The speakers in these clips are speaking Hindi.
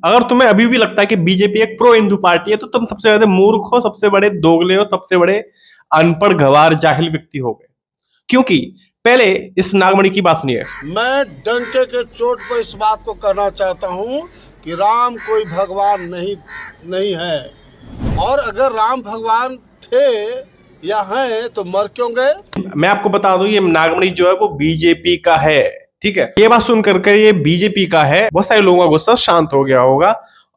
अगर तुम्हें अभी भी लगता है कि बीजेपी एक प्रो हिंदू पार्टी है तो तुम सबसे ज्यादा मूर्ख हो, सबसे बड़े दोगले हो, सबसे बड़े अनपढ़ गवार जाहिल व्यक्ति हो गए। क्योंकि पहले इस नागमणि की बात सुनिए। मैं डंके के चोट पर इस बात को कहना चाहता हूं कि राम कोई भगवान नहीं है, और अगर राम भगवान थे या हैं तो मर क्यों गए। मैं आपको बता दूं, ये नागमणि जो है वो बीजेपी का है, ठीक है। ये बात सुन करके ये बीजेपी का है, बहुत सारे लोगों का गुस्सा शांत हो गया होगा,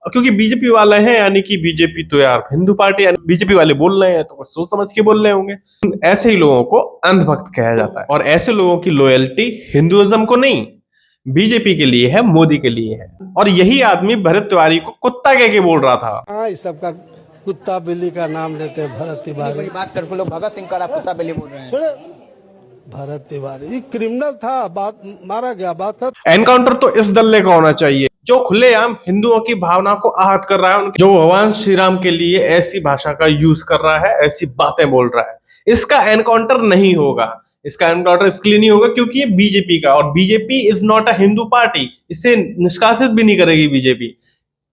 क्योंकि बीजेपी वाले हैं, यानी कि बीजेपी तो यार हिंदू पार्टी, यानी बीजेपी वाले बोल रहे हैं तो कुछ सोच समझ के बोल रहे होंगे। ऐसे ही लोगों को अंधभक्त कहा जाता है, और ऐसे लोगों की लॉयल्टी हिंदुइज्म को नहीं, बीजेपी के लिए है, मोदी के लिए है। और यही आदमी भरत तिवारी को कुत्ता कह के बोल रहा था। इस सबका कुत्ता बिल्ली का नाम लेते हैं भरत तिवारी। बात करके लोग भगत सिंह का कुत्ता बिल्ली बोल रहे हैं। भरत तिवारी क्रिमिनल था, बात मारा गया, बात कर। एनकाउंटर तो इस दल्ले का होना चाहिए जो खुलेआम हिंदुओं की भावना को आहत कर रहा है, जो भगवान श्री राम के लिए ऐसी भाषा का यूज कर रहा है, ऐसी बातें बोल रहा है। इसका एनकाउंटर नहीं होगा, इसका एनकाउंटर इसलिए नहीं होगा क्योंकि ये बीजेपी का, और BJP is not a Hindu party. इसे निष्कासित भी नहीं करेगी बीजेपी,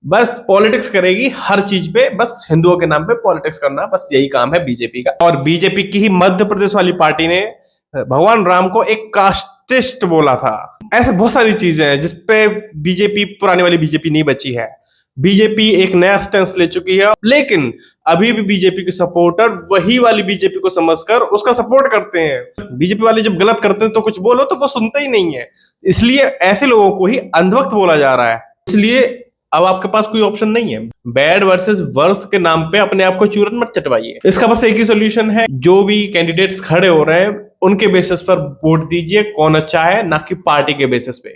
बस पॉलिटिक्स करेगी हर चीज पे, बस हिंदुओं के नाम पे पॉलिटिक्स करना, बस यही काम है बीजेपी का। और बीजेपी की ही मध्य प्रदेश वाली पार्टी ने भगवान राम को एक कास्टिस्ट बोला था। ऐसे बहुत सारी चीजें हैं जिसपे बीजेपी, पुरानी वाली बीजेपी नहीं बची है। बीजेपी एक नया स्टेंस ले चुकी है, लेकिन अभी भी बीजेपी के सपोर्टर वही वाली बीजेपी को समझकर उसका सपोर्ट करते हैं। बीजेपी वाले जब गलत करते हैं तो कुछ बोलो तो वो सुनते ही नहीं है, इसलिए ऐसे लोगों को ही अंधभक्त बोला जा रहा है। इसलिए अब आपके पास कोई ऑप्शन नहीं है। बैड वर्सेस वर्स के नाम पे अपने आप को चूरन मत चटवाइए। इसका बस एक ही सोल्यूशन है, जो भी कैंडिडेट्स खड़े हो रहे हैं उनके बेसिस पर वोट दीजिए, कौन अच्छा है, ना कि पार्टी के बेसिस पे।